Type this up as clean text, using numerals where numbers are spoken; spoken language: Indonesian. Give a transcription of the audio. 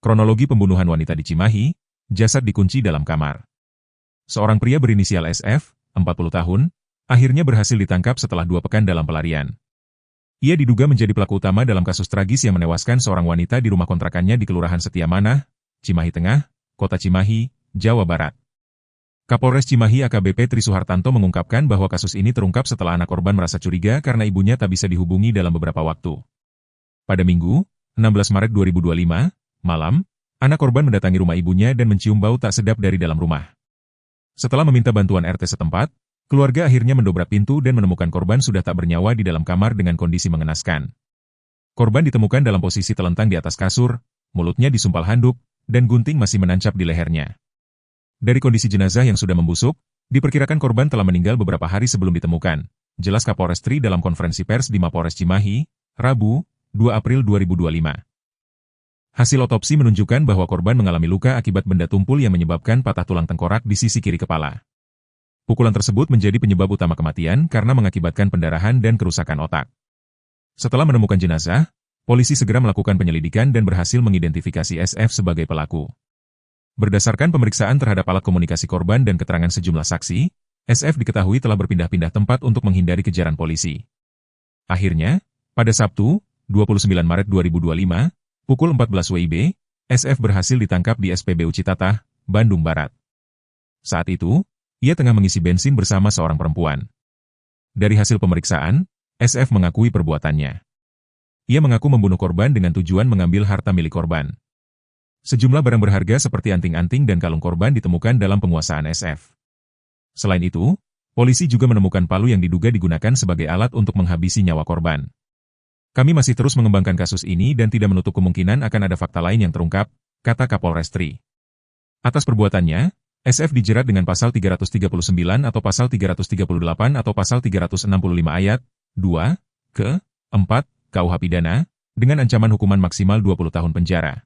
Kronologi pembunuhan wanita di Cimahi, jasad dikunci dalam kamar. Seorang pria berinisial SF, 40 tahun, akhirnya berhasil ditangkap setelah 2 pekan dalam pelarian. Ia diduga menjadi pelaku utama dalam kasus tragis yang menewaskan seorang wanita di rumah kontrakannya di Kelurahan Setiamanah, Cimahi Tengah, Kota Cimahi, Jawa Barat. Kapolres Cimahi AKBP Tri Suhartanto mengungkapkan bahwa kasus ini terungkap setelah anak korban merasa curiga karena ibunya tak bisa dihubungi dalam beberapa waktu. Pada Minggu, 16 Maret 2025, malam, anak korban mendatangi rumah ibunya dan mencium bau tak sedap dari dalam rumah. Setelah meminta bantuan RT setempat, keluarga akhirnya mendobrak pintu dan menemukan korban sudah tak bernyawa di dalam kamar dengan kondisi mengenaskan. Korban ditemukan dalam posisi telentang di atas kasur, mulutnya disumpal handuk, dan gunting masih menancap di lehernya. Dari kondisi jenazah yang sudah membusuk, diperkirakan korban telah meninggal beberapa hari sebelum ditemukan, jelas Kapolres Tri dalam konferensi pers di Mapores Cimahi, Rabu, 2 April 2025. Hasil otopsi menunjukkan bahwa korban mengalami luka akibat benda tumpul yang menyebabkan patah tulang tengkorak di sisi kiri kepala. Pukulan tersebut menjadi penyebab utama kematian karena mengakibatkan pendarahan dan kerusakan otak. Setelah menemukan jenazah, polisi segera melakukan penyelidikan dan berhasil mengidentifikasi SF sebagai pelaku. Berdasarkan pemeriksaan terhadap alat komunikasi korban dan keterangan sejumlah saksi, SF diketahui telah berpindah-pindah tempat untuk menghindari kejaran polisi. Akhirnya, pada Sabtu, 29 Maret 2025, pukul 14 WIB, SF berhasil ditangkap di SPBU Citatah, Bandung Barat. Saat itu, ia tengah mengisi bensin bersama seorang perempuan. Dari hasil pemeriksaan, SF mengakui perbuatannya. Ia mengaku membunuh korban dengan tujuan mengambil harta milik korban. Sejumlah barang berharga seperti anting-anting dan kalung korban ditemukan dalam penguasaan SF. Selain itu, polisi juga menemukan palu yang diduga digunakan sebagai alat untuk menghabisi nyawa korban. Kami masih terus mengembangkan kasus ini dan tidak menutup kemungkinan akan ada fakta lain yang terungkap, kata Kapolres Tri. Atas perbuatannya, SF dijerat dengan pasal 339 atau pasal 338 atau pasal 365 ayat 2, ke, 4, KUH Pidana, dengan ancaman hukuman maksimal 20 tahun penjara.